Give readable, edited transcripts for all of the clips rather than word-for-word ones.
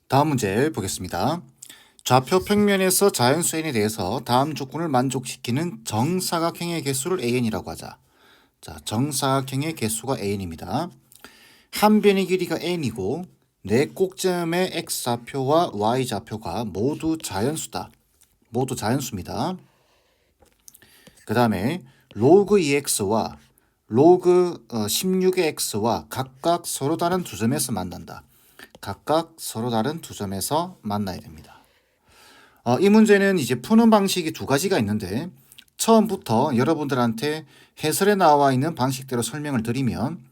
다음 문제 보겠습니다. 좌표 평면에서 자연수 n에 대해서 다음 조건을 만족시키는 정사각형의 개수를 an이라고 하자. 자, 정사각형의 개수가 an입니다. 한 변의 길이가 n이고 네 꼭지점의 x좌표와 y좌표가 모두 자연수다. 모두 자연수입니다. 그 다음에 로그 2x와 로그 16의 x와 각각 서로 다른 두 점에서 만난다. 각각 서로 다른 두 점에서 만나야 됩니다. 이 문제는 이제 푸는 방식이 두 가지가 있는데 처음부터 여러분들한테 해설에 나와 있는 방식대로 설명을 드리면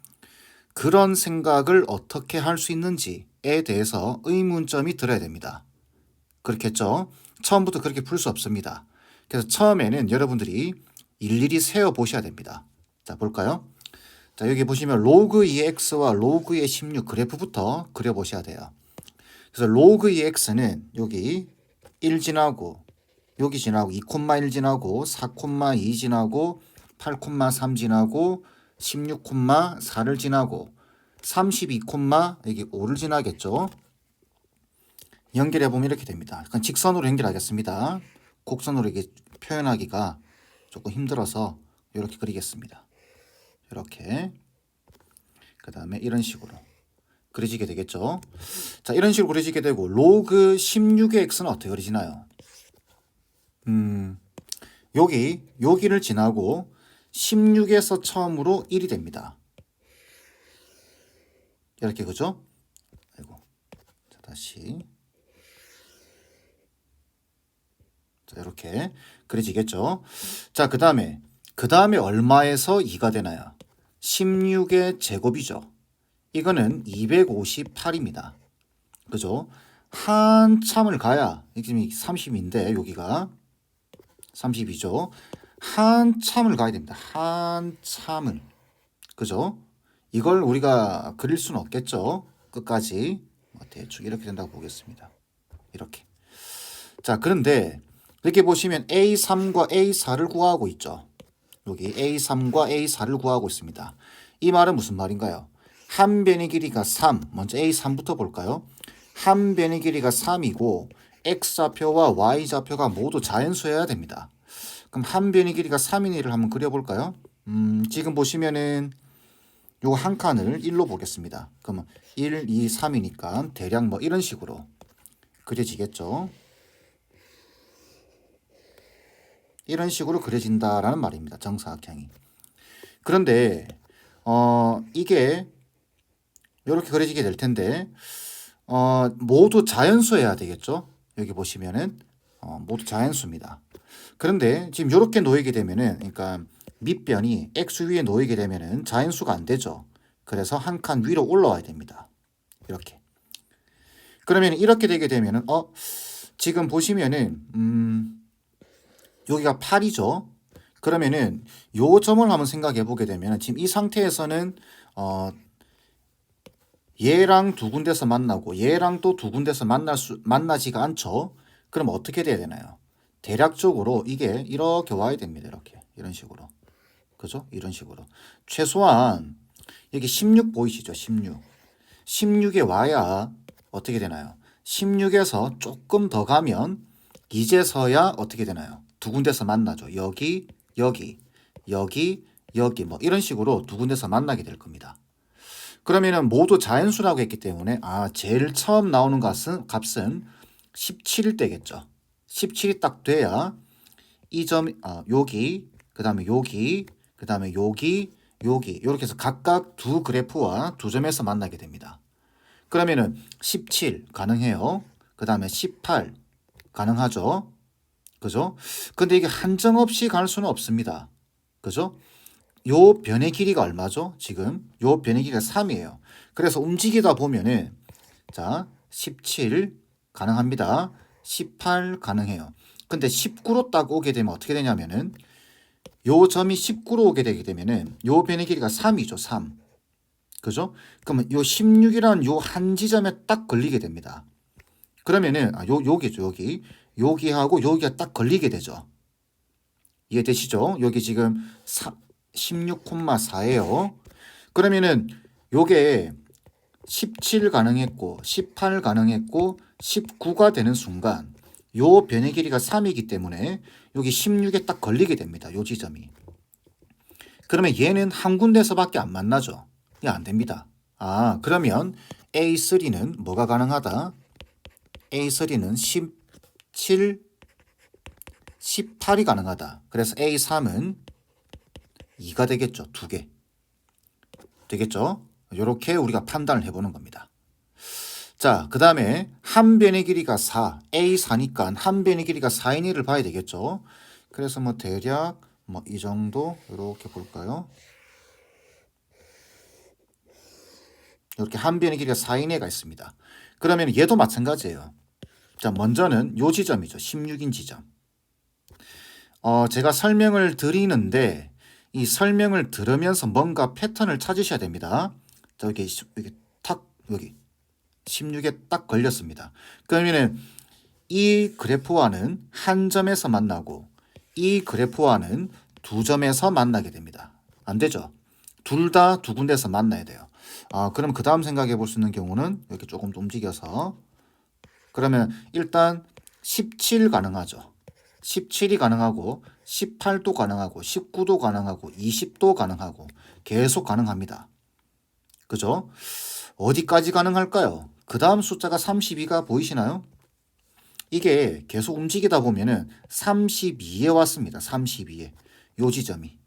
그런 생각을 어떻게 할 수 있는지에 대해서 의문점이 들어야 됩니다. 그렇겠죠? 처음부터 그렇게 풀 수 없습니다. 그래서 처음에는 여러분들이 일일이 세어 보셔야 됩니다. 자, 볼까요? 자, 여기 보시면 로그 2x와 로그 2의 16 그래프부터 그려보셔야 돼요. 그래서 로그 2x는 여기 1 지나고 여기 지나고 2,1 지나고 4,2 지나고 8,3 지나고 16,4를 지나고 32, 여기 5를 지나겠죠. 연결해 보면 이렇게 됩니다. 그러니까 직선으로 연결하겠습니다. 곡선으로 이게 표현하기가 조금 힘들어서 이렇게 그리겠습니다. 이렇게 그 다음에 이런 식으로 그려지게 되겠죠. 자, 이런 식으로 그려지게 되고 로그 16의 x는 어떻게 그려지나요? 여기를 지나고 16에서 처음으로 1이 됩니다. 이렇게 그죠? 아이고. 자, 다시. 자, 이렇게 그려지겠죠? 자, 그다음에 얼마에서 2가 되나요? 16의 제곱이죠. 이거는 258입니다. 그죠? 한참을 가야 지금 30인데 여기가 32죠. 한참을 가야 됩니다. 한참을. 그죠? 이걸 우리가 그릴 수는 없겠죠. 끝까지. 대충 이렇게 된다고 보겠습니다. 이렇게. 자, 그런데 이렇게 보시면 A3과 A4를 구하고 있죠. 여기 A3과 A4를 구하고 있습니다. 이 말은 무슨 말인가요? 한 변의 길이가 3. 먼저 A3부터 볼까요? 한 변의 길이가 3이고 X좌표와 Y좌표가 모두 자연수여야 됩니다. 그럼 한 변의 길이가 3인 일을 한번 그려볼까요? 지금 보시면은 요거 한 칸을 1로 보겠습니다. 그러면 1, 2, 3이니까 대략 뭐 이런 식으로 그려지겠죠. 이런 식으로 그려진다라는 말입니다. 정사각형이. 그런데 이게 이렇게 그려지게 될 텐데 모두 자연수여야 되겠죠. 여기 보시면은 모두 자연수입니다. 그런데 지금 이렇게 놓이게 되면은 그러니까 밑변이 x 위에 놓이게 되면은 자연수가 안 되죠. 그래서 한 칸 위로 올라와야 됩니다. 이렇게. 그러면 이렇게 되게 되면은 지금 보시면은 여기가 8이죠. 그러면은 요 점을 한번 생각해 보게 되면 지금 이 상태에서는 얘랑 두 군데서 만나고 얘랑 또 두 군데서 만나지가 않죠. 그럼 어떻게 돼야 되나요? 대략적으로 이게 이렇게 와야 됩니다. 이렇게 이런 식으로. 그죠? 이런 식으로. 최소한 여기 16 보이시죠? 16. 16에 와야 어떻게 되나요? 16에서 조금 더 가면 이제서야 어떻게 되나요? 두 군데서 만나죠. 여기, 여기, 여기, 여기 뭐 이런 식으로 두 군데서 만나게 될 겁니다. 그러면은 모두 자연수라고 했기 때문에 제일 처음 나오는 값은 17일 때겠죠. 17이 딱 돼야 이 점 여기, 그다음에 여기, 그다음에 여기, 여기 이렇게 해서 각각 두 그래프와 두 점에서 만나게 됩니다. 그러면은 17 가능해요. 그다음에 18 가능하죠. 그죠? 근데 이게 한정없이 갈 수는 없습니다. 그죠? 요 변의 길이가 얼마죠? 지금 요 변의 길이가 3이에요. 그래서 움직이다 보면은 자, 17 가능합니다. 18 가능해요. 근데 19로 딱 오게 되면 어떻게 되냐면은 요 점이 19로 오게 되게 되면은 요 변의 길이가 3이죠. 3. 그죠? 그러면 요 16이라는 요 한 지점에 딱 걸리게 됩니다. 그러면은 여기죠. 여기하고 여기가 딱 걸리게 되죠. 이해되시죠? 여기 지금 16,4예요. 그러면은 요게 17 가능했고 18 가능했고 19가 되는 순간 요 변의 길이가 3이기 때문에 여기 16에 딱 걸리게 됩니다. 요 지점이. 그러면 얘는 한 군데서밖에 안 만나죠. 이게 안 됩니다. 아, 그러면 A3는 뭐가 가능하다? A3는 17, 18이 가능하다. 그래서 A3은 2가 되겠죠. 2개. 되겠죠? 이렇게 우리가 판단을 해보는 겁니다. 자, 그 다음에 한 변의 길이가 4, A4니까 한 변의 길이가 4인 1을 봐야 되겠죠? 그래서 뭐 대략 뭐 이 정도 이렇게 볼까요? 이렇게 한 변의 길이가 4인 1가 있습니다. 그러면 얘도 마찬가지예요. 자, 먼저는 요 지점이죠. 16인 지점. 제가 설명을 드리는데 이 설명을 들으면서 뭔가 패턴을 찾으셔야 됩니다. 자, 여기 탁 여기 16에 딱 걸렸습니다. 그러면은 이 그래프와는 한 점에서 만나고 이 그래프와는 두 점에서 만나게 됩니다. 안 되죠? 둘 다 두 군데서 만나야 돼요. 그럼 그 다음 생각해 볼 수 있는 경우는 이렇게 조금 더 움직여서 그러면 일단 17 가능하죠. 17이 가능하고 18도 가능하고 19도 가능하고 20도 가능하고 계속 가능합니다. 그죠? 어디까지 가능할까요? 그 다음 숫자가 32가 보이시나요? 이게 계속 움직이다 보면은 32에 왔습니다. 32에. 요 지점이.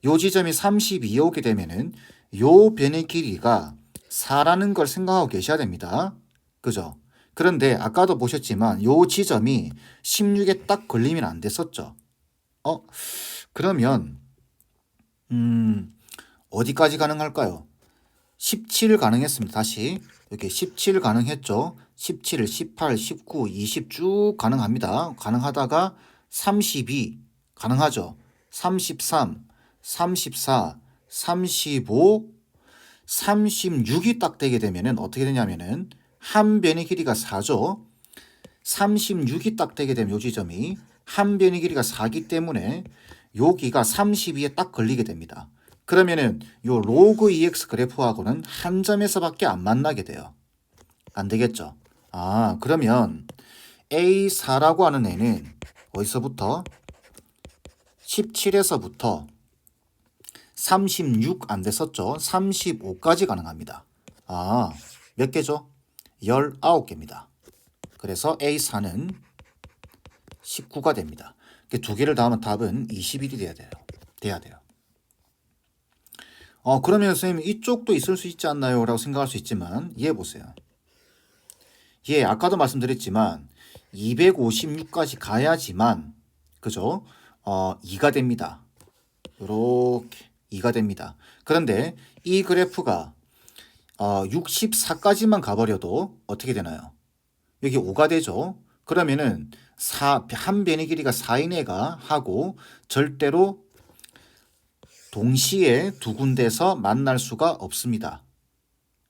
요 지점이 32에 오게 되면은 요 변의 길이가 4라는 걸 생각하고 계셔야 됩니다. 그죠? 그런데 아까도 보셨지만 요 지점이 16에 딱 걸리면 안 됐었죠. 그러면 어디까지 가능할까요? 17 가능했습니다. 다시 이렇게 17 가능했죠. 17, 18, 19, 20 쭉 가능합니다. 가능하다가 32 가능하죠. 33, 34, 35, 36이 딱 되게 되면은 어떻게 되냐면은 한 변의 길이가 4죠. 36이 딱 되게 되면 요 지점이 한 변의 길이가 4기 때문에 여기가 32에 딱 걸리게 됩니다. 그러면은 요 로그 EX 그래프하고는 한 점에서밖에 안 만나게 돼요. 안 되겠죠? 그러면 A4라고 하는 애는 어디서부터? 17에서부터 36 안 됐었죠? 35까지 가능합니다. 몇 개죠? 19개입니다. 그래서 A4는 19가 됩니다. 두 개를 더하면 답은 21이 돼야 돼요. 그러면 선생님 이쪽도 있을 수 있지 않나요? 라고 생각할 수 있지만 이해해 보세요. 아까도 말씀드렸지만 256까지 가야지만 그죠? 2가 됩니다. 이렇게 2가 됩니다. 그런데 이 그래프가 64까지만 가버려도 어떻게 되나요? 여기 5가 되죠. 그러면은 한 변의 길이가 4인 애가 하고 절대로 동시에 두 군데서 만날 수가 없습니다.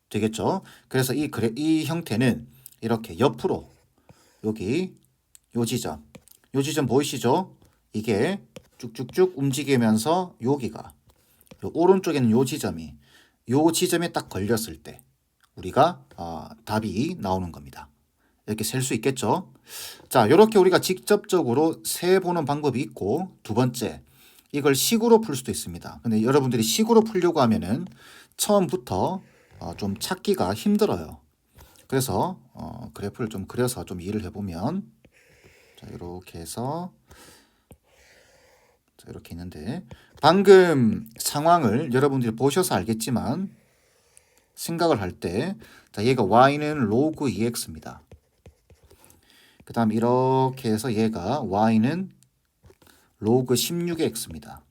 되겠죠? 그래서 이 형태는 이렇게 옆으로 여기 요 지점 보이시죠? 이게 쭉쭉쭉 움직이면서 여기가 요 오른쪽에는 요 지점에 딱 걸렸을 때 우리가 답이 나오는 겁니다. 이렇게 셀 수 있겠죠? 자, 이렇게 우리가 직접적으로 세보는 방법이 있고 두 번째 이걸 식으로 풀 수도 있습니다. 근데 여러분들이 식으로 풀려고 하면은 처음부터 좀 찾기가 힘들어요. 그래서 그래프를 좀 그려서 좀 이해를 해보면 자, 이렇게 해서 자, 이렇게 있는데 방금 상황을 여러분들이 보셔서 알겠지만 생각을 할 때 자, 얘가 y는 로그 2x입니다. 그 다음 이렇게 해서 얘가 y는 로그 16x입니다.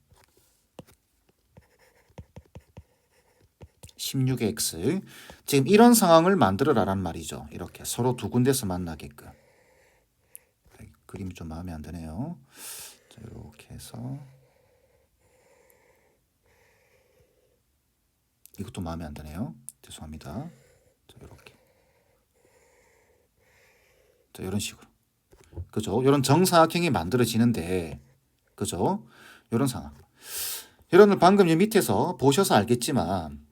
16의 x. 지금 이런 상황을 만들어라란 말이죠. 이렇게 서로 두 군데서 만나게끔. 그림이 좀 마음에 안 드네요. 자, 이렇게 해서 이것도 마음에 안 드네요. 죄송합니다. 자, 이렇게. 자, 이런 식으로. 그죠? 이런 정사각형이 만들어지는데, 그죠? 이런 상황. 여러분들 방금 이 밑에서 보셔서 알겠지만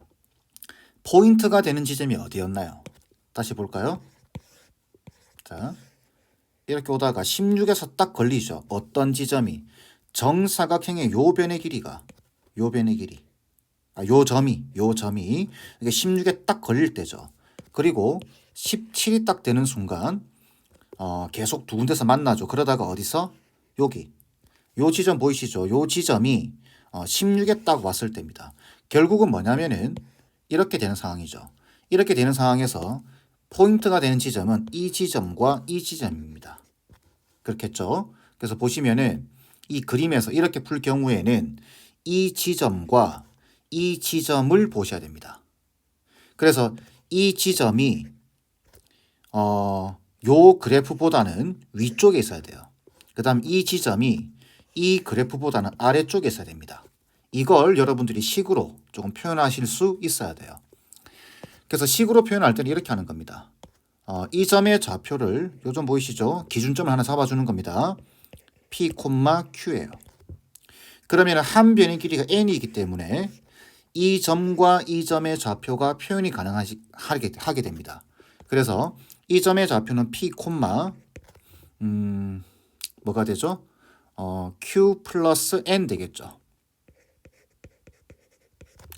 포인트가 되는 지점이 어디였나요? 다시 볼까요? 자, 이렇게 오다가 16에서 딱 걸리죠. 어떤 지점이? 정사각형의 요 변의 길이가, 요 변의 길이, 요 점이 이게 16에 딱 걸릴 때죠. 그리고 17이 딱 되는 순간 계속 두 군데서 만나죠. 그러다가 어디서? 여기. 요 지점 보이시죠? 요 지점이 16에 딱 왔을 때입니다. 결국은 뭐냐면은 이렇게 되는 상황이죠. 이렇게 되는 상황에서 포인트가 되는 지점은 이 지점과 이 지점입니다. 그렇겠죠? 그래서 보시면은 이 그림에서 이렇게 풀 경우에는 이 지점과 이 지점을 보셔야 됩니다. 그래서 이 지점이 요 그래프보다는 위쪽에 있어야 돼요. 그 다음 이 지점이 이 그래프보다는 아래쪽에 있어야 됩니다. 이걸 여러분들이 식으로 조금 표현하실 수 있어야 돼요. 그래서 식으로 표현할 때는 이렇게 하는 겁니다. 이 점의 좌표를 요점 보이시죠? 기준점을 하나 잡아주는 겁니다. P, Q예요. 그러면 한 변의 길이가 n이기 때문에 이 점과 이 점의 좌표가 표현이 가능하게 됩니다. 그래서 이 점의 좌표는 P, 뭐가 되죠? Q 플러스 N 되겠죠.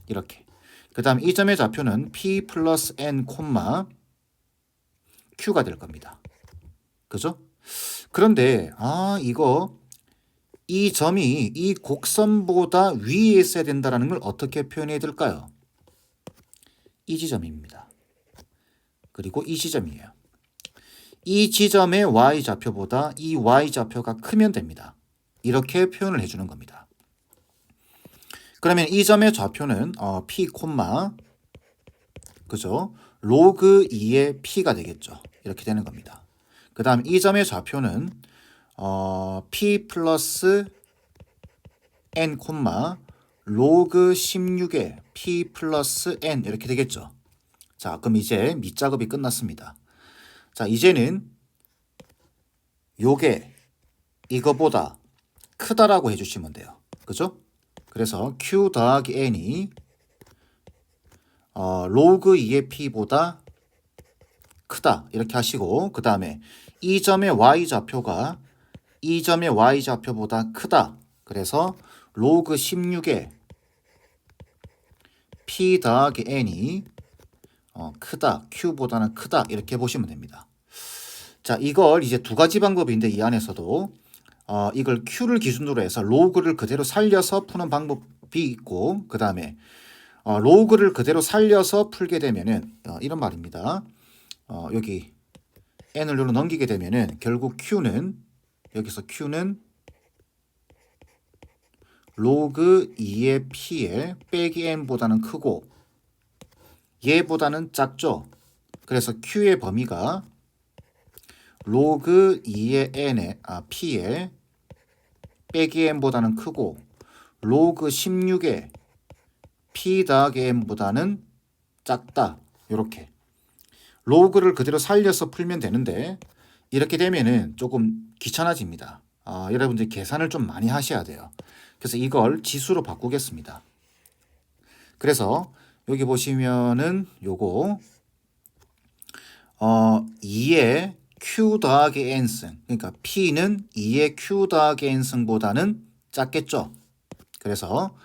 이렇게. 그 다음 이 점의 좌표는 P 플러스 N, Q가 될 겁니다. 그죠? 그런데 이 점이 이 곡선보다 위에 있어야 된다는 걸 어떻게 표현해야 될까요? 이 지점입니다. 그리고 이 지점이에요. 이 지점의 y좌표보다 이 y좌표가 크면 됩니다. 이렇게 표현을 해주는 겁니다. 그러면 이 점의 좌표는 p, 그죠? 로그 2의 p가 되겠죠. 이렇게 되는 겁니다. 그 다음 이 점의 좌표는 p 플러스 n, 로그 16의 p 플러스 n 이렇게 되겠죠. 자, 그럼 이제 밑작업이 끝났습니다. 자, 이제는 요게 이거보다 크다라고 해주시면 돼요. 그죠? 그래서 q 더하기 n이 로그 2의 p보다 크다 이렇게 하시고 그 다음에 이 점의 y좌표가 이 점의 y좌표보다 크다. 그래서 로그 16의 p 더하기 n이 크다. q보다는 크다. 이렇게 보시면 됩니다. 자, 이걸 이제 두 가지 방법인데 이 안에서도 이걸 q를 기준으로 해서 로그를 그대로 살려서 푸는 방법이 있고 그 다음에 로그를 그대로 살려서 풀게 되면은 이런 말입니다. 여기 n을 요로 넘기게 되면은 결국 q는 여기서 q는 로그 2의 p에 빼기 n보다는 크고 얘보다는 작죠. 그래서 q의 범위가 로그 2의 n에 p에 빼기 n보다는 크고 로그 16의 p 더하기 n보다는 작다. 이렇게 로그를 그대로 살려서 풀면 되는데 이렇게 되면은 조금 귀찮아집니다. 여러분들이 계산을 좀 많이 하셔야 돼요. 그래서 이걸 지수로 바꾸겠습니다. 그래서 여기 보시면은 요거 2의 q 더하기 n승, 그러니까 p는 2의 q 더하기 n승보다는 작겠죠. 그래서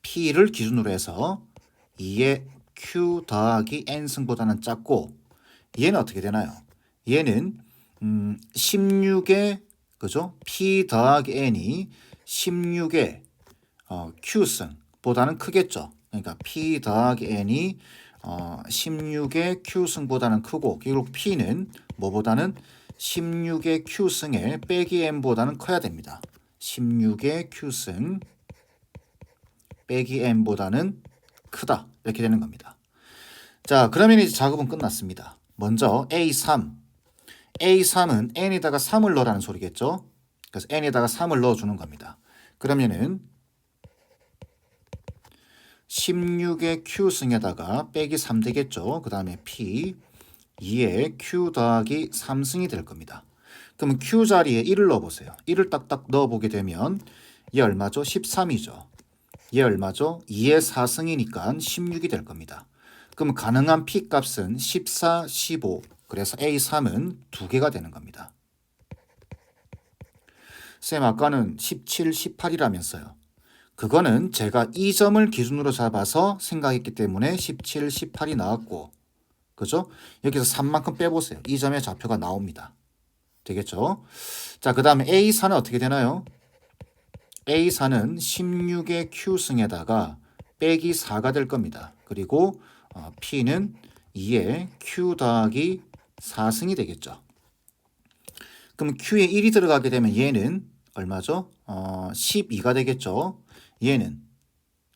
p를 기준으로 해서 2의 q 더하기 n승보다는 작고 얘는 어떻게 되나요? 얘는 16의 그죠? p 더하기 n이 16의 q승보다는 크겠죠. 그러니까 p 더하기 n이 16의 q승보다는 크고 결국 p는 뭐보다는 16의 q승의 빼기 n보다는 커야 됩니다. 16의 q승 빼기 n보다는 크다. 이렇게 되는 겁니다. 자, 그러면 이제 작업은 끝났습니다. 먼저 A3. A3은 n에다가 3을 넣으라는 소리겠죠. 그래서 n에다가 3을 넣어주는 겁니다. 그러면은 16의 q승에다가 빼기 3 되겠죠. 그 다음에 p 2의 q 더하기 3승이 될 겁니다. 그러면 q 자리에 1을 넣어보세요. 1을 딱딱 넣어보게 되면 얘 얼마죠? 13이죠. 얘 얼마죠? 2의 4승이니까 16이 될 겁니다. 그럼 가능한 P 값은 14, 15. 그래서 A3은 2개가 되는 겁니다. 쌤 아까는 17, 18이라면서요. 그거는 제가 이 점을 기준으로 잡아서 생각했기 때문에 17, 18이 나왔고, 그죠? 여기서 3만큼 빼보세요. 이 점의 좌표가 나옵니다. 되겠죠? 자, 그 다음에 A4는 어떻게 되나요? A4는 16의 Q승에다가 빼기 4가 될 겁니다. 그리고 P는 2의 Q 더하기 4승이 되겠죠. 그럼 Q에 1이 들어가게 되면 얘는 얼마죠? 12가 되겠죠. 얘는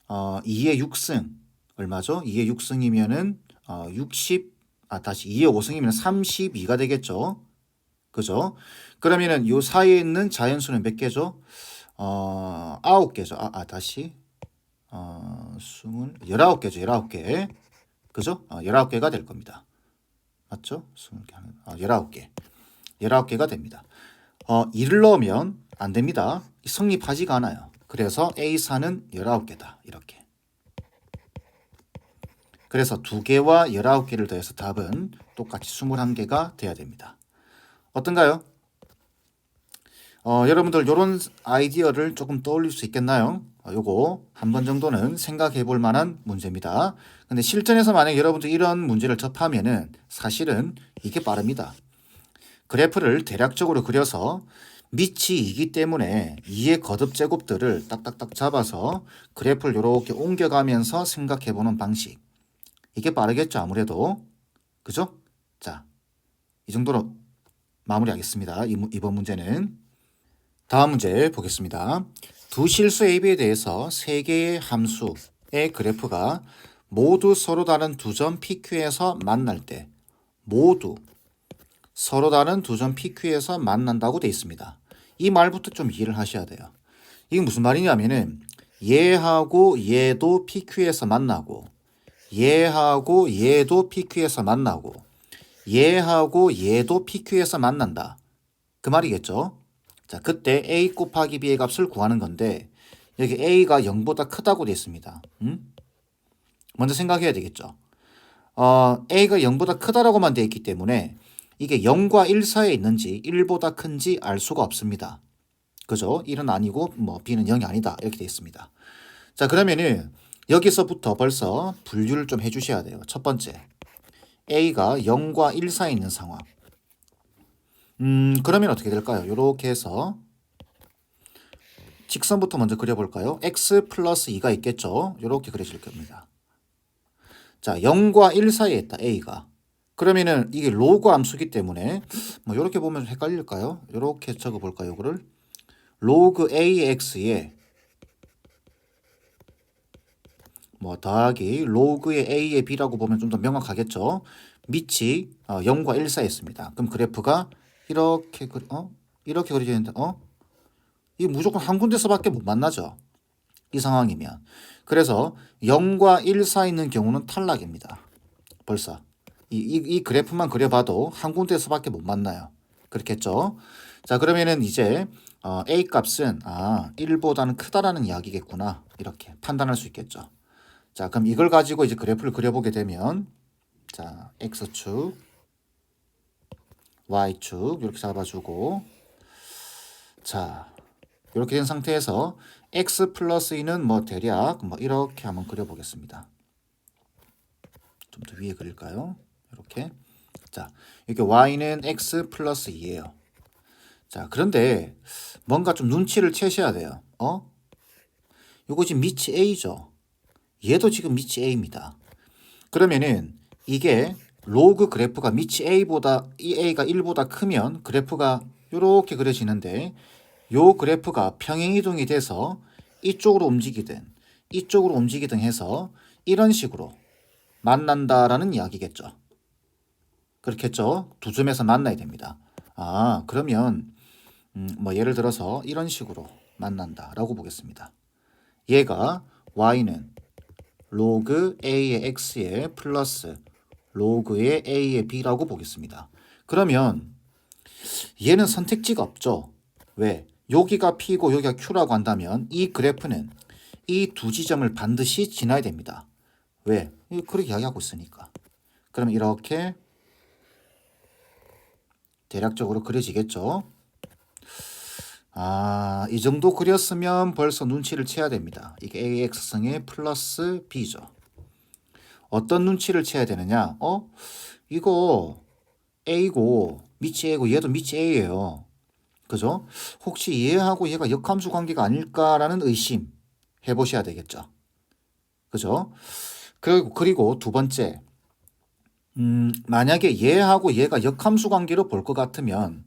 2의 6승 얼마죠? 2의 6승이면은 2의 5승이면 32가 되겠죠. 그죠? 그러면은 요 사이에 있는 자연수는 몇 개죠? 9개죠. 다시 19개죠. 19개. 그죠? 19개가 될 겁니다. 맞죠? 20개 하면 19개. 19개가 됩니다. 2를 넣으면 안 됩니다. 성립하지가 않아요. 그래서 A4는 19개다. 이렇게. 그래서 2개와 19개를 더해서 답은 똑같이 21개가 돼야 됩니다. 어떤가요? 여러분들 이런 아이디어를 조금 떠올릴 수 있겠나요? 요거 한 번 정도는 생각해 볼 만한 문제입니다. 근데 실전에서 만약 여러분들 이런 문제를 접하면은 사실은 이게 빠릅니다. 그래프를 대략적으로 그려서 밑이 2이기 때문에 2의 거듭 제곱들을 딱딱딱 잡아서 그래프를 이렇게 옮겨가면서 생각해 보는 방식. 이게 빠르겠죠, 아무래도. 그죠? 자, 이 정도로 마무리하겠습니다. 이번 문제는. 다음 문제 보겠습니다. 두 실수 AB에 대해서 세 개의 함수의 그래프가 모두 서로 다른 두 점 PQ에서 만날 때 모두 서로 다른 두 점 PQ에서 만난다고 되어 있습니다. 이 말부터 좀 이해를 하셔야 돼요. 이게 무슨 말이냐면은 얘하고 얘도 PQ에서 만나고 얘하고 얘도 PQ에서 만나고 얘하고 얘도 PQ에서 만난다. 그 말이겠죠? 자, 그때 A 곱하기 B의 값을 구하는 건데 여기 A가 0보다 크다고 되어 있습니다. 먼저 생각해야 되겠죠. A가 0보다 크다라고만 되어 있기 때문에 이게 0과 1 사이에 있는지 1보다 큰지 알 수가 없습니다. 그죠? 1은 아니고 뭐 B는 0이 아니다. 이렇게 되어 있습니다. 자, 그러면은 여기서부터 벌써 분류를 좀 해주셔야 돼요. 첫 번째, A가 0과 1 사이에 있는 상황. 그러면 어떻게 될까요? 이렇게 해서 직선부터 먼저 그려볼까요? x 플러스 2가 있겠죠? 이렇게 그려질 겁니다. 자, 0과 1 사이에 있다, A가. 그러면은 이게 로그 함수기 때문에 뭐 이렇게 보면 헷갈릴까요? 이렇게 적어볼까요? 이거를 로그 AX에 뭐 더하기 로그의 A의 B라고 보면 좀 더 명확하겠죠? 밑이 0과 1 사이에 있습니다. 그럼 그래프가 이렇게 이렇게 그려지는데 이게 무조건 한 군데서밖에 못 만나죠. 이 상황이면. 그래서 0과 1 사이에 있는 경우는 탈락입니다. 벌써. 이 그래프만 그려봐도 한 군데서밖에 못 만나요. 그렇겠죠? 자, 그러면은 이제 A 값은 1보다는 크다라는 이야기겠구나. 이렇게 판단할 수 있겠죠. 자, 그럼 이걸 가지고 이제 그래프를 그려보게 되면 자, X축, Y축 이렇게 잡아주고 자, 이렇게 된 상태에서 X 플러스 2는 뭐 대략 뭐 이렇게 한번 그려보겠습니다. 좀 더 위에 그릴까요? 이렇게. 자, 이렇게 Y는 X 플러스 2예요. 자, 그런데 뭔가 좀 눈치를 채셔야 돼요. 이거 지금 밑이 A죠. 얘도 지금 밑이 A입니다. 그러면은 이게 로그 그래프가 밑이 A보다 이 A가 1보다 크면 그래프가 이렇게 그려지는데 요 그래프가 평행이동이 돼서 이쪽으로 움직이든 해서 이런 식으로 만난다라는 이야기겠죠. 그렇겠죠? 두 점에서 만나야 됩니다. 그러면 뭐 예를 들어서 이런 식으로 만난다라고 보겠습니다. 얘가 Y는 로그 A의 X에 플러스 로그의 A의 B라고 보겠습니다. 그러면 얘는 선택지가 없죠. 왜? 여기가 P고 여기가 Q라고 한다면 이 그래프는 이 두 지점을 반드시 지나야 됩니다. 왜? 그렇게 이야기하고 있으니까. 그럼 이렇게 대략적으로 그려지겠죠. 이 정도 그렸으면 벌써 눈치를 채야 됩니다. 이게 AX승의 플러스 B죠. 어떤 눈치를 채야 되느냐? 이거 A고 밑이 A고 얘도 밑이 A예요. 그죠? 혹시 얘하고 얘가 역함수 관계가 아닐까라는 의심 해보셔야 되겠죠. 그죠? 그리고 두 번째, 만약에 얘하고 얘가 역함수 관계로 볼 것 같으면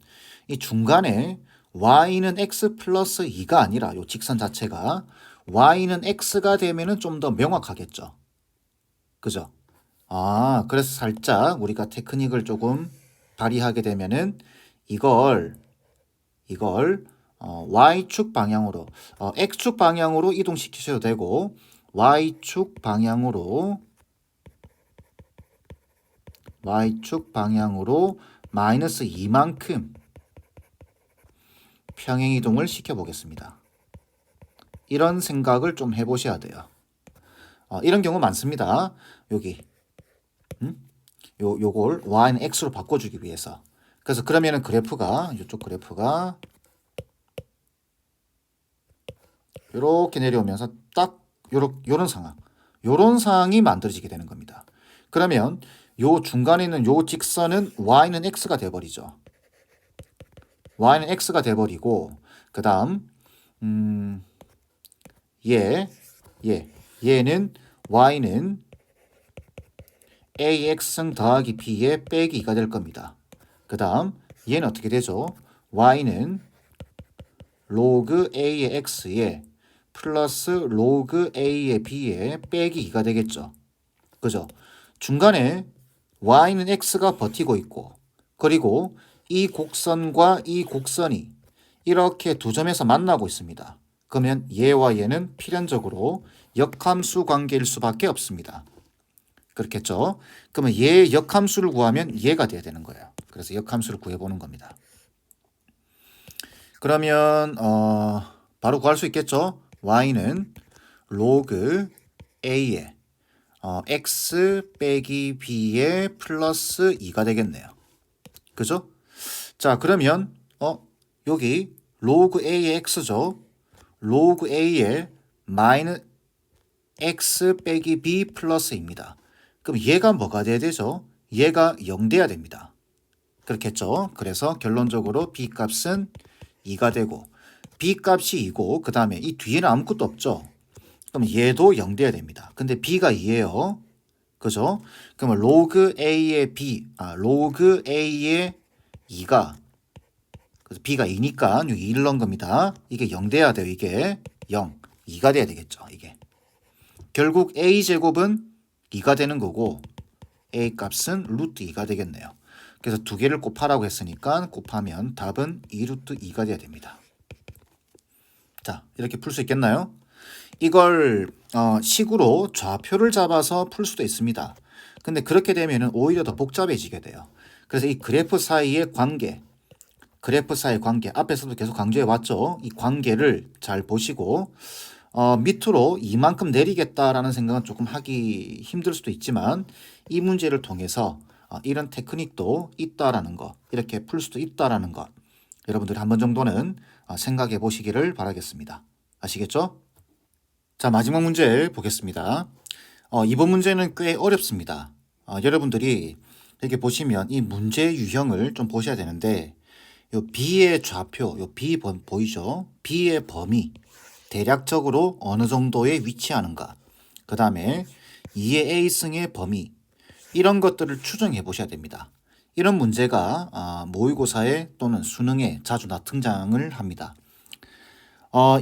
이 중간에 y는 x 플러스 2가 아니라 이 직선 자체가 y는 x가 되면은 좀 더 명확하겠죠. 그죠? 그래서 살짝 우리가 테크닉을 조금 발휘하게 되면은 이걸 y축 방향으로 x축 방향으로 이동시키셔도 되고 y축 방향으로 마이너스 2만큼 평행이동을 시켜보겠습니다. 이런 생각을 좀 해보셔야 돼요. 이런 경우 많습니다. 여기 요걸 y는 x로 바꿔주기 위해서. 그래서 그러면은 그래프가 이쪽 그래프가 이렇게 내려오면서 딱 요런 상황이 만들어지게 되는 겁니다. 그러면 요 중간에 있는 요 직선은 y는 x가 돼버리죠. y는 x가 돼버리고 그 다음 얘는 y는 ax승 더하기 b에 빼기 2가 될 겁니다. 그 다음 얘는 어떻게 되죠? y는 로그 a의 x에 플러스 로그 a의 b에 빼기 2가 되겠죠. 그죠? 중간에 y는 x가 버티고 있고 그리고 이 곡선과 이 곡선이 이렇게 두 점에서 만나고 있습니다. 그러면 얘와 얘는 필연적으로 역함수 관계일 수밖에 없습니다. 그렇겠죠? 그러면 얘 역함수를 구하면 얘가 돼야 되는 거예요. 그래서 역함수를 구해보는 겁니다. 그러면 바로 구할 수 있겠죠? y는 로그 a에 x 빼기 b에 플러스 2가 되겠네요. 그죠? 자, 그러면 여기 로그 a의 x죠. 로그 a의 마이너스 x 빼기 b 플러스입니다. 그럼 얘가 뭐가 돼야 되죠? 얘가 0 돼야 됩니다. 그렇겠죠? 그래서 결론적으로 b 값은 2가 되고 b 값이 2고 그 다음에 이 뒤에는 아무것도 없죠. 그럼 얘도 0 돼야 됩니다. 근데 b가 2예요. 그죠? 그러면 로그 a의 로그 a의 2가 그래서 b가 2니까 2를 넣은 겁니다. 이게 0 돼야 돼요. 이게 0, 2가 돼야 되겠죠. 이게 결국 a제곱은 2가 되는 거고 a 값은 루트 2가 되겠네요. 그래서 두 개를 곱하라고 했으니까 곱하면 답은 2 루트 2가 돼야 됩니다. 자, 이렇게 풀 수 있겠나요? 이걸 식으로 좌표를 잡아서 풀 수도 있습니다. 근데 그렇게 되면 오히려 더 복잡해지게 돼요. 그래서 이 그래프 사이의 관계 앞에서도 계속 강조해 왔죠. 이 관계를 잘 보시고 밑으로 이만큼 내리겠다라는 생각은 조금 하기 힘들 수도 있지만 이 문제를 통해서 이런 테크닉도 있다라는 거, 이렇게 풀 수도 있다라는 것 여러분들이 한 번 정도는 생각해 보시기를 바라겠습니다. 아시겠죠? 자, 마지막 문제 보겠습니다. 이번 문제는 꽤 어렵습니다. 여러분들이 이렇게 보시면 이 문제 유형을 좀 보셔야 되는데 요 B의 좌표, 요 B 보이죠? B의 범위 대략적으로 어느 정도에 위치하는가. 그 다음에 2의 A승의 범위 이런 것들을 추정해 보셔야 됩니다. 이런 문제가 모의고사에 또는 수능에 자주 등장을 합니다.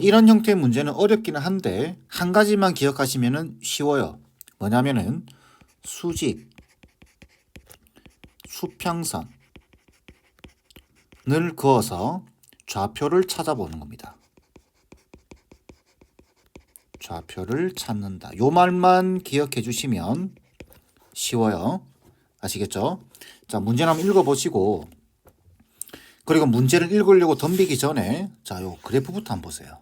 이런 형태의 문제는 어렵기는 한데 한 가지만 기억하시면 쉬워요. 뭐냐면은 수직, 수평선을 그어서 좌표를 찾아보는 겁니다. 좌표를 찾는다. 요 말만 기억해 주시면 쉬워요. 아시겠죠? 자, 문제를 한번 읽어보시고 그리고 문제를 읽으려고 덤비기 전에 자, 요 그래프부터 한번 보세요.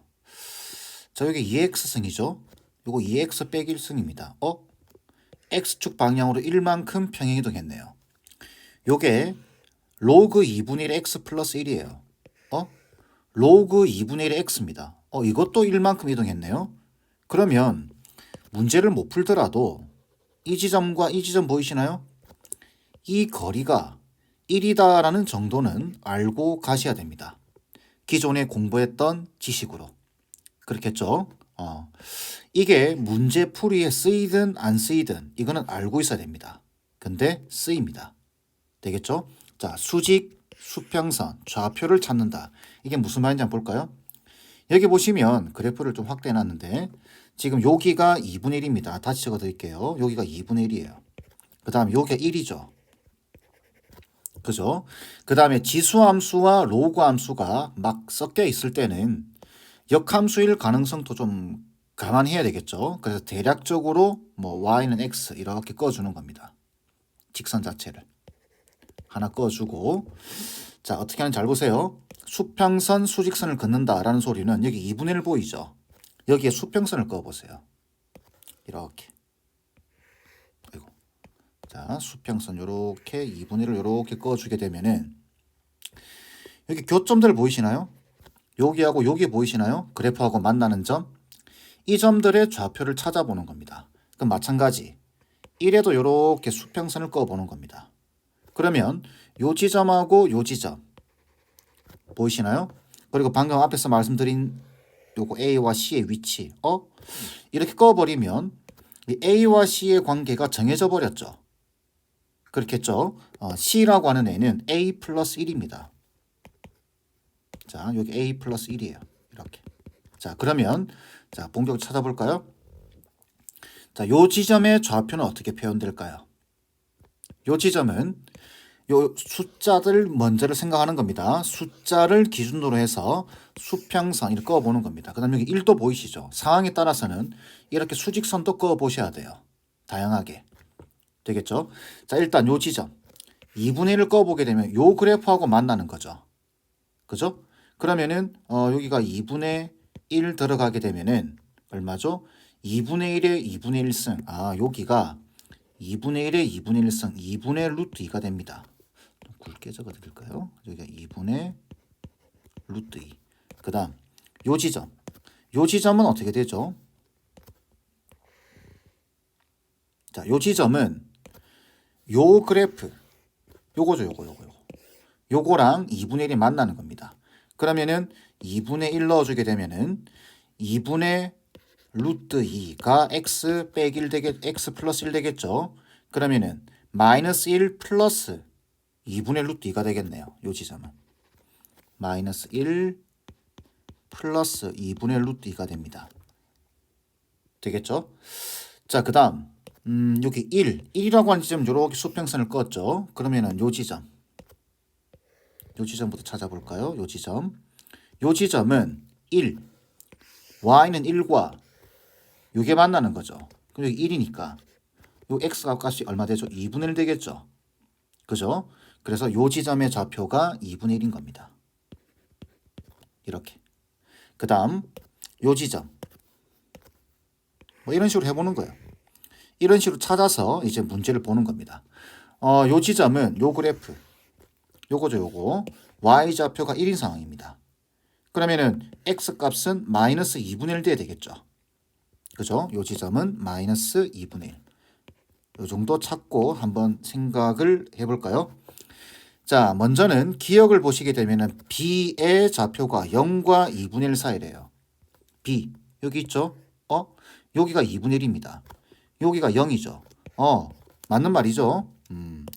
자, 여기 2x승이죠. 요거 2x 빼기 1승입니다. x축 방향으로 1만큼 평행이동했네요. 요게 로그 2분의 1의 x 플러스 1이에요. 로그 2분의 1의 x입니다. 이것도 1만큼 이동했네요. 그러면 문제를 못 풀더라도 이 지점과 이 지점 보이시나요? 이 거리가 1이다라는 정도는 알고 가셔야 됩니다. 기존에 공부했던 지식으로. 그렇겠죠? 이게 문제 풀이에 쓰이든 안 쓰이든 이거는 알고 있어야 됩니다. 근데 쓰입니다. 되겠죠? 자, 수직, 수평선, 좌표를 찾는다. 이게 무슨 말인지 한번 볼까요? 여기 보시면 그래프를 좀 확대해 놨는데 지금 여기가 2분의 1입니다. 다시 적어 드릴게요. 여기가 2분의 1이에요. 그 다음 여기가 1이죠. 그죠? 그 다음에 지수함수와 로그함수가 막 섞여 있을 때는 역함수일 가능성도 좀 감안해야 되겠죠. 그래서 대략적으로 뭐 y는 x 이렇게 꺼주는 겁니다. 직선 자체를 하나 꺼주고, 자 어떻게 하는지 잘 보세요. 수평선 수직선을 긋는다라는 소리는 여기 2분의 1 보이죠. 여기에 수평선을 꺼보세요. 이렇게. 아이고. 자 수평선 요렇게 2분의 1을 요렇게 꺼주게 되면은 여기 교점들 보이시나요? 여기하고 여기 보이시나요? 그래프하고 만나는 점. 이 점들의 좌표를 찾아보는 겁니다. 그럼 마찬가지 1에도 이렇게 수평선을 꺼보는 겁니다. 그러면 요 지점하고 요 지점 보이시나요? 그리고 방금 앞에서 말씀드린 요거 A와 C의 위치 이렇게 꺼버리면 이 A와 C의 관계가 정해져 버렸죠. 그렇겠죠? C라고 하는 애는 A 플러스 1입니다. 자 여기 A 플러스 1이에요. 이렇게. 자 그러면 자 본격적으로 찾아볼까요? 자, 요 지점의 좌표는 어떻게 표현될까요? 요 지점은 요 숫자들 먼저를 생각하는 겁니다. 숫자를 기준으로 해서 수평선 이렇게 그어보는 겁니다. 그 다음에 여기 1도 보이시죠? 상황에 따라서는 이렇게 수직선도 그어보셔야 돼요. 다양하게. 되겠죠? 자, 일단 요 지점 2분의 1을 그어보게 되면 요 그래프하고 만나는 거죠. 그죠? 그러면은 여기가 2분의 1 들어가게 되면은 얼마죠? 2분의 1의 2분의 1승. 여기가 2분의 1의 2분의 1승. 2분의 루트 2가 됩니다. 좀 굵게 적어 드릴까요? 여기가 2분의 루트 2. 그 다음, 요 지점. 요 지점은 어떻게 되죠? 자, 요 지점은 요 그래프. 요거죠, 요거. 요거랑 2분의 1이 만나는 겁니다. 그러면은 2분의 1 넣어주게 되면은 2분의 루트 2가 x 빼기 1 x 플러스 1 되겠죠. 그러면은 마이너스 1 플러스 2분의 루트 2가 되겠네요. 요 지점은 마이너스 1 플러스 2분의 루트 2가 됩니다. 되겠죠? 자, 그 다음 여기 1이라고 하는 지점 요렇게 수평선을 껐죠. 그러면은 요 지점부터 찾아볼까요? 요 지점은 1 y는 1과 요게 만나는 거죠. 그럼 여기 1이니까 요 x 값이 얼마 되죠? 2분의 1 되겠죠. 그죠? 그래서 요 지점의 좌표가 2분의 1인 겁니다. 이렇게. 그 다음 요 지점 뭐 이런 식으로 해보는 거예요. 이런 식으로 찾아서 이제 문제를 보는 겁니다. 요 지점은 요 그래프 요거죠 요거 y 좌표가 1인 상황입니다. 그러면은 x 값은 마이너스 2분의 1 돼야 되겠죠. 그죠? 요 지점은 마이너스 2분의 1. 요 정도 찾고 한번 생각을 해볼까요? 자, 먼저는 기억을 보시게 되면은 b의 좌표가 0과 2분의 1 사이래요. b 여기 있죠? 여기가 2분의 1입니다. 여기가 0이죠. 맞는 말이죠.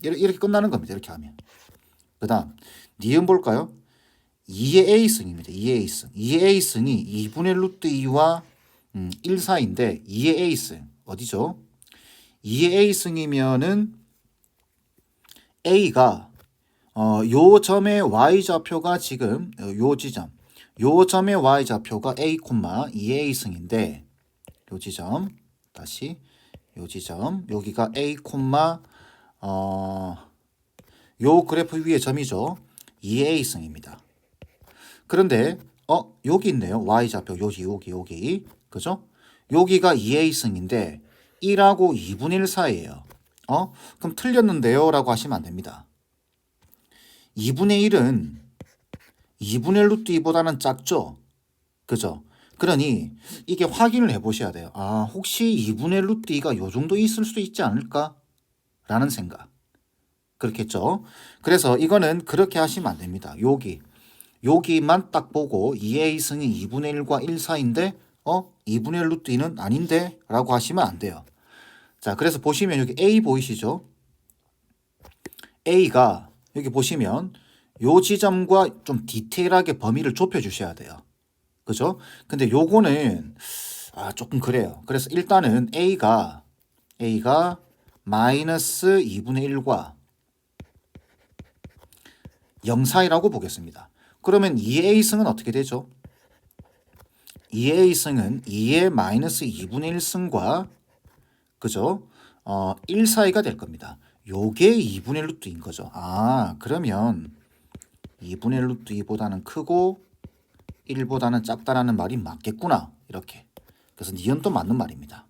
이렇게 끝나는 겁니다. 이렇게 하면. 그 다음 니은 볼까요? 2의 a승입니다. 2의 a승. 2의 a승이 2분의 루트 2와 1 사이인데 2의 a승 어디죠? 2의 a승이면은 a가 요 점의 y좌표가 지금 요 지점 요 점의 y좌표가 a, 2의 a승인데 요 지점 다시 요 지점 여기가 a, 요 그래프 위의 점이죠. 2의 a승입니다. 그런데 여기 있네요. y좌표 여기 그죠? 여기가 2a승인데 1하고 2분의 1 사이예요. 그럼 틀렸는데요? 라고 하시면 안 됩니다. 2분의 1은 2분의 1 루트 2보다는 작죠? 그죠? 그러니 이게 확인을 해보셔야 돼요. 아, 혹시 2분의 1 루트 2가 요 정도 있을 수도 있지 않을까? 라는 생각. 그렇겠죠? 그래서 이거는 그렇게 하시면 안 됩니다. 여기만 딱 보고 2a 승이 2분의 1과 1 사이인데 2분의 1 루트 2는 아닌데? 라고 하시면 안 돼요. 자, 그래서 보시면 여기 a 보이시죠? a가 여기 보시면 요 지점과 좀 디테일하게 범위를 좁혀 주셔야 돼요. 그죠? 근데 요거는 조금 그래요. 그래서 일단은 a가 마이너스 2분의 1과 0 사이라고 보겠습니다. 그러면 2a 승은 어떻게 되죠? 2a 승은 2의 마이너스 2분의 1 승과 그죠? 1 사이가 될 겁니다. 요게 2분의 1 루트 2인 거죠. 그러면 2분의 1 루트 2보다는 크고 1보다는 작다라는 말이 맞겠구나. 이렇게. 그래서 니은도 맞는 말입니다.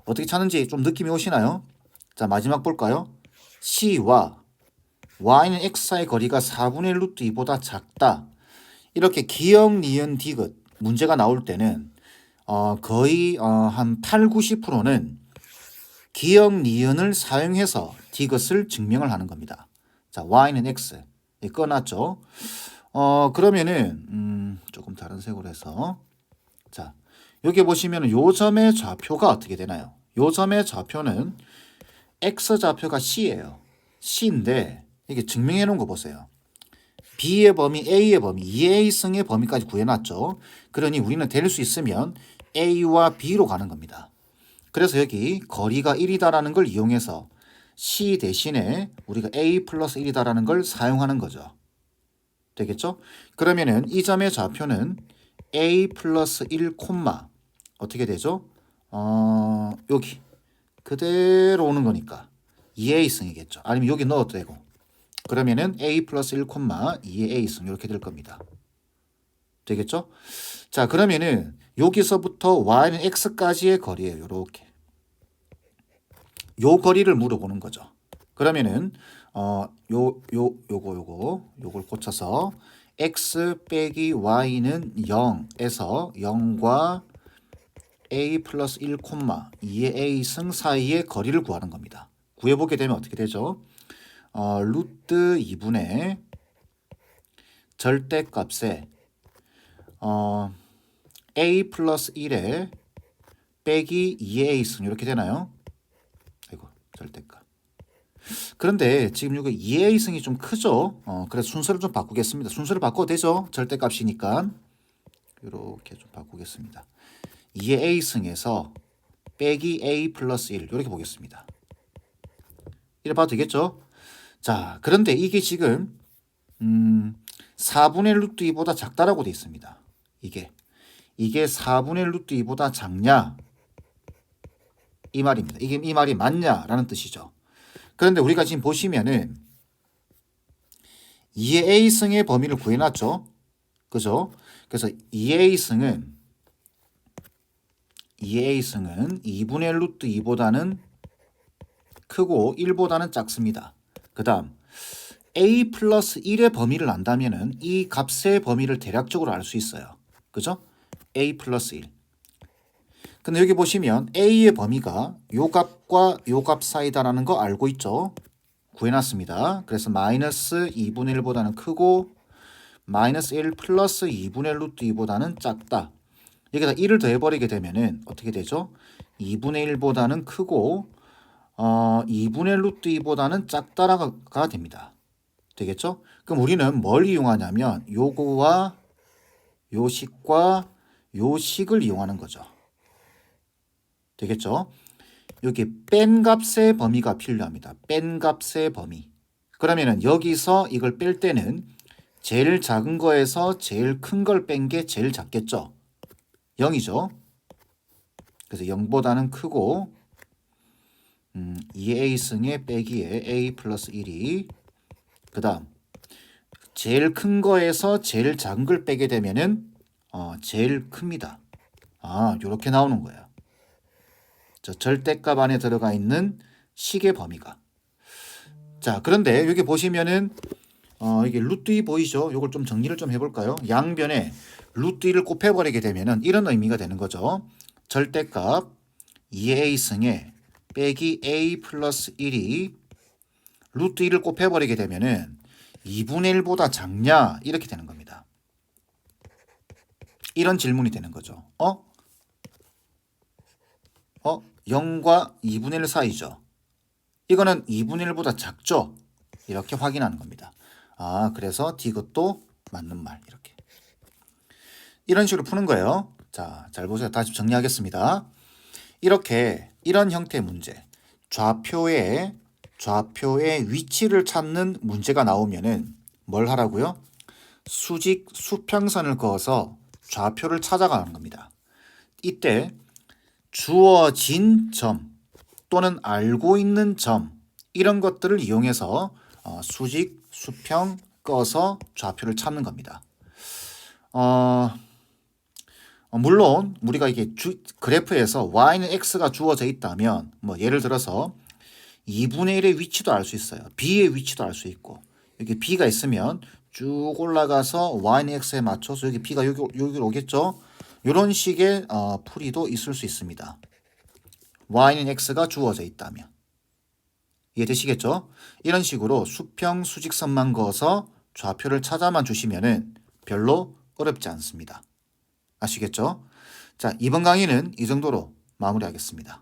어떻게 찾는지 좀 느낌이 오시나요? 자, 마지막 볼까요? C와 Y는 X 사이 거리가 4분의 1 루트 2보다 작다. 이렇게 기역, 니은, 디귿 문제가 나올 때는 거의 한 8, 90%는 기역, 니은을 사용해서 디귿을 증명을 하는 겁니다. 자, Y는 X. 꺼놨죠? 그러면은 조금 다른 색으로 해서 자, 여기 보시면 요 점의 좌표가 어떻게 되나요? 요 점의 좌표는 X 좌표가 C예요. C인데 이게 증명해 놓은 거 보세요. B의 범위, A의 범위, 2A 승의 범위까지 구해놨죠. 그러니 우리는 될 수 있으면 A와 B로 가는 겁니다. 그래서 여기 거리가 1이다라는 걸 이용해서 C 대신에 우리가 A 플러스 1이다라는 걸 사용하는 거죠. 되겠죠? 그러면은 이 점의 좌표는 A 플러스 1 콤마 어떻게 되죠? 여기 그대로 오는 거니까 2A승이겠죠. 아니면 여기 넣어도 되고. 그러면은 A 플러스 1 콤마 2의 A승 이렇게 될 겁니다. 되겠죠? 자, 그러면은 여기서부터 Y는 X까지의 거리예요. 요렇게. 요 거리를 물어보는 거죠. 그러면은 요걸 고쳐서 x 빼기 y는 0에서 0과 a 플러스 1 콤마 2의 a 승 사이의 거리를 구하는 겁니다. 구해보게 되면 어떻게 되죠? 루트 2분의 절대값에 a 플러스 1에 빼기 2의 a 승 이렇게 되나요? 아이고, 절대값. 그런데 지금 이거 2의 승이 좀 크죠? 그래서 순서를 좀 바꾸겠습니다. 순서를 바꿔도 되죠? 절대값이니까. 이렇게 좀 바꾸겠습니다. 2의 A승에서 빼기 A 플러스 1 이렇게 보겠습니다. 이래 봐도 되겠죠? 자, 그런데 이게 지금 4분의 1 루트 2보다 작다라고 되어 있습니다. 이게 4분의 1 루트 2보다 작냐? 이 말입니다. 이게 이 말이 맞냐라는 뜻이죠. 그런데 우리가 지금 보시면은 2의 A승의 범위를 구해놨죠. 그죠? 그래서 2의 A승은 2분의 1 루트 2보다는 크고 1보다는 작습니다. 그 다음 A 플러스 1의 범위를 안다면은 이 값의 범위를 대략적으로 알 수 있어요. 그죠? A 플러스 1. 근데 여기 보시면 A의 범위가 요 값과 요 값 사이다라는 거 알고 있죠? 구해놨습니다. 그래서 마이너스 2분의 1보다는 크고 마이너스 1 플러스 2분의 1 루트 2보다는 작다. 여기다 1을 더해버리게 되면은 어떻게 되죠? 2분의 1보다는 크고 2분의 1 루트 2보다는 작다가 됩니다. 되겠죠? 그럼 우리는 뭘 이용하냐면 요거와 요 식과 요 식을 이용하는 거죠. 되겠죠? 여기 뺀 값의 범위가 필요합니다. 뺀 값의 범위. 그러면은 여기서 이걸 뺄 때는 제일 작은 거에서 제일 큰 걸 뺀 게 제일 작겠죠? 0이죠. 그래서 0보다는 크고 2a승의 빼기에 a 플러스 1이 그 다음 제일 큰 거에서 제일 작은 걸 빼게 되면은 제일 큽니다. 요렇게 나오는 거예요. 저 절대값 안에 들어가 있는 식의 범위가. 자, 그런데 여기 보시면은 이게 루트 2 보이죠? 이걸 좀 정리를 좀 해볼까요? 양변에 루트 2를 곱해버리게 되면은 이런 의미가 되는 거죠. 절대값 2a 승에 빼기 a 플러스 1이 루트 2를 곱해버리게 되면은 2분의 1보다 작냐? 이렇게 되는 겁니다. 이런 질문이 되는 거죠. 0과 2분의 1 사이죠. 이거는 2분의 1보다 작죠? 이렇게 확인하는 겁니다. 그래서 디귿도 맞는 말. 이렇게. 이런 식으로 푸는 거예요. 자, 잘 보세요. 다시 정리하겠습니다. 이렇게 이런 형태의 문제. 좌표의 위치를 찾는 문제가 나오면은 뭘 하라고요? 수직 수평선을 그어서 좌표를 찾아가는 겁니다. 이때 주어진 점 또는 알고 있는 점 이런 것들을 이용해서 수직, 수평 꺼서 좌표를 찾는 겁니다. 물론 우리가 이게 그래프에서 y는 x가 주어져 있다면 뭐 예를 들어서 2분의 1의 위치도 알 수 있어요. b의 위치도 알 수 있고 여기 b가 있으면 쭉 올라가서 y는 x에 맞춰서 여기 b가 여기로 오겠죠. 이런 식의 풀이도 있을 수 있습니다. y는 x가 주어져 있다면. 이해되시겠죠? 이런 식으로 수평 수직선만 그어서 좌표를 찾아만 주시면은 별로 어렵지 않습니다. 아시겠죠? 자, 이번 강의는 이 정도로 마무리하겠습니다.